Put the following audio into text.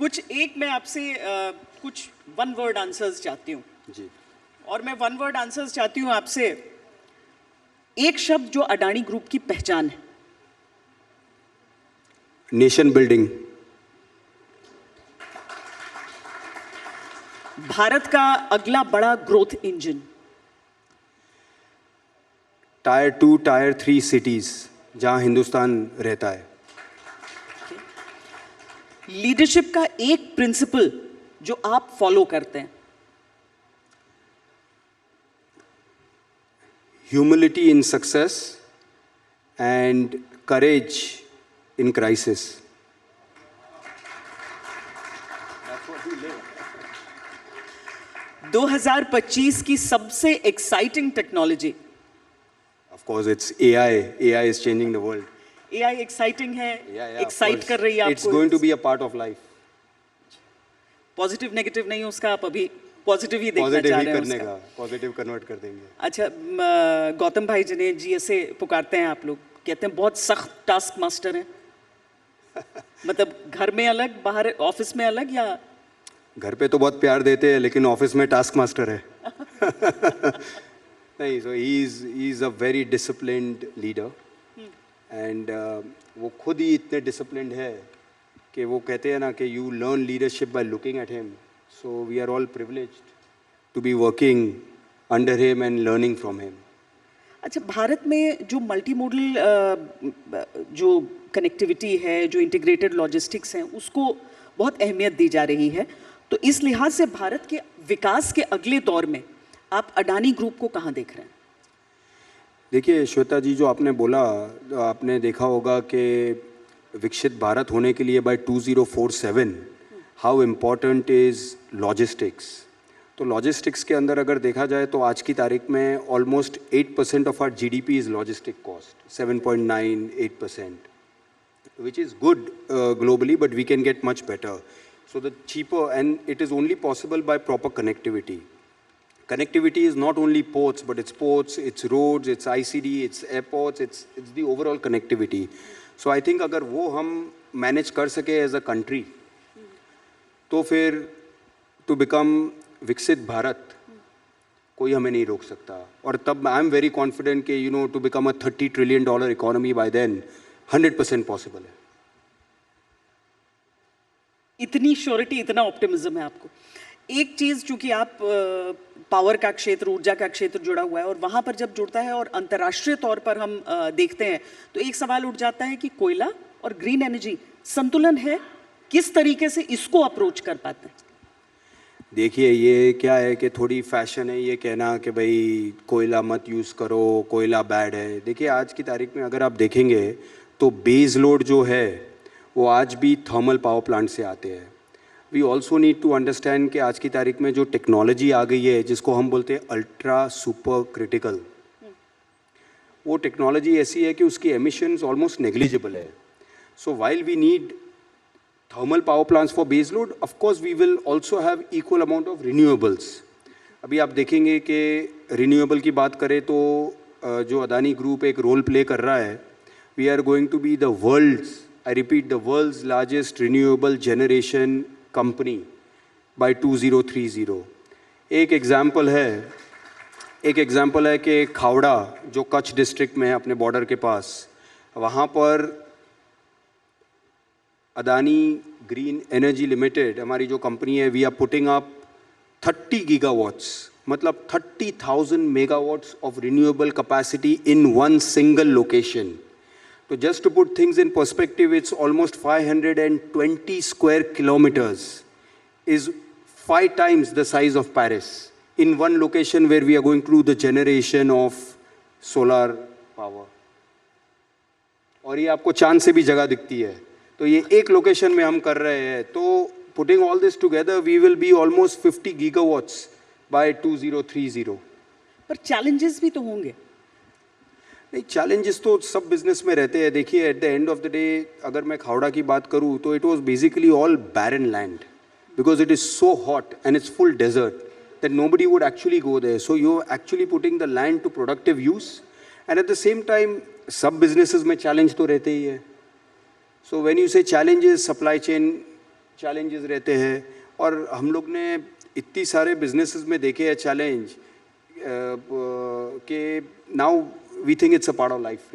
मैं आपसे कुछ वन वर्ड आंसर्स चाहती हूँ जी। और मैं वन वर्ड आंसर्स चाहती हूँ आपसे। एक शब्द जो अडानी ग्रुप की पहचान है। Nation building. भारत का अगला बड़ा growth engine. Tyre 2 tyre 3 cities जहां हिंदुस्तान रहता है। लीडरशिप का एक प्रिंसिपल जो आप फॉलो करते हैं। Humility in success and courage in crisis. 2025 की सबसे exciting technology. Of course, it's AI. AI is changing the world. AI exciting है, Yeah, एक्साइट कर रही है आपको। It's going to be a part of life. Positive negative नहीं उसका, आप अभी पॉजिटिव ही देखना चाह रहे हैं करने उसका। का, पॉजिटिव कन्वर्ट कर देंगे। अच्छा, गौतम भाई जिन्हें जी ऐसे पुकारते हैं आप लोग, कहते हैं बहुत सख्त टास्क मास्टर हैं। मतलब घर में अलग, बाहर ऑफिस में अलग, या घर पे तो बहुत प्यार देते हैं लेकिन ऑफिस में टास्क मास्टर है। नहीं, so he is a very disciplined leader and वो खुद ही इतने disciplined है कि वो कहते हैं ना कि you learn leadership by looking at him. So we are all privileged to be working under him and learning from him. अच्छा, भारत में जो मल्टी मॉडल जो कनेक्टिविटी है, जो इंटीग्रेटेड लॉजिस्टिक्स हैं, उसको बहुत अहमियत दी जा रही है। तो इस लिहाज से भारत के विकास के अगले दौर में आप अडानी ग्रुप को कहाँ देख रहे हैं? देखिए श्वेता जी, जो आपने बोला, आपने देखा होगा कि विकसित भारत होने के लिए by 2047 how important is logistics. तो लॉजिस्टिक्स के अंदर अगर देखा जाए तो आज की तारीख में almost 8% of our GDP is logistic cost, 7.98%, which is good globally, but we can get much better. So the cheaper, and it is only possible by proper connectivity. Connectivity is not only ports, but it's ports, it's roads, it's ICD, it's airports, it's the overall connectivity. So I think अगर वो हम manage कर सके as a country, तो फिर to become विकसित भारत कोई हमें नहीं रोक सकता। और तब I am very confident कि to become a $30 trillion economy by then 100% possible है। इतनी श्योरिटी, इतना ऑप्टिमिज्म है आपको। एक चीज़, चूंकि आप पावर का क्षेत्र, ऊर्जा का क्षेत्र जुड़ा हुआ है, और वहाँ पर जब जुड़ता है और अंतर्राष्ट्रीय तौर पर हम देखते हैं तो एक सवाल उठ जाता है कि कोयला और ग्रीन एनर्जी संतुलन है, किस तरीके से इसको अप्रोच कर पाते हैं? देखिए, ये क्या है कि थोड़ी फैशन है ये कहना कि भाई कोयला मत यूज़ करो, कोयला बैड है। देखिए आज की तारीख में अगर आप देखेंगे तो बेस लोड जो है वो आज भी थर्मल पावर प्लांट से आते हैं। We also need to understand कि आज की तारीख में जो टेक्नोलॉजी आ गई है जिसको हम बोलते हैं अल्ट्रा सुपर क्रिटिकल, वो टेक्नोलॉजी ऐसी है कि उसकी एमिशंस ऑलमोस्ट नेग्लिजिबल है। So while we need thermal power plants for base load, of course we will also have equal amount of renewables. अभी आप देखेंगे कि रिन्यूएबल की बात करें तो जो अदानी ग्रुप एक रोल प्ले कर रहा है, we are going to be the world's, I repeat, the world's largest renewable generation company by 2030. एक एग्जाम्पल है कि खावड़ा जो कच्छ डिस्ट्रिक्ट में है अपने बॉर्डर के पास, वहाँ पर अदानी ग्रीन एनर्जी लिमिटेड हमारी जो कंपनी है, वी आर पुटिंग अप 30 गीगावाट्स, मतलब 30,000 megawatts of renewable capacity in one single location. तो just to put things in perspective, it's almost 520 square kilometres, is 5 times the size of Paris in one location where we are going to do the generation of solar power. और ये आपको चांद से भी जगह दिखती है। तो ये एक लोकेशन में हम कर रहे हैं। तो putting all this together we will be almost 50 gigawatts by 2030। पर चैलेंजेस भी तो होंगे। नहीं, चैलेंजेस तो सब बिजनेस में रहते हैं। देखिए at the end of the day अगर मैं खावड़ा की बात करूँ तो it was basically all barren land because it is so hot and it's full desert that nobody would actually go there. So you actually putting the land to productive use and at the same time सब businesses में challenge तो रहते ही है। So when you say challenges, supply chain challenges रहते हैं, और हम लोग ने इतनी सारे बिजनेसेस में देखे हैं चैलेंज कि now we think it's a part of life.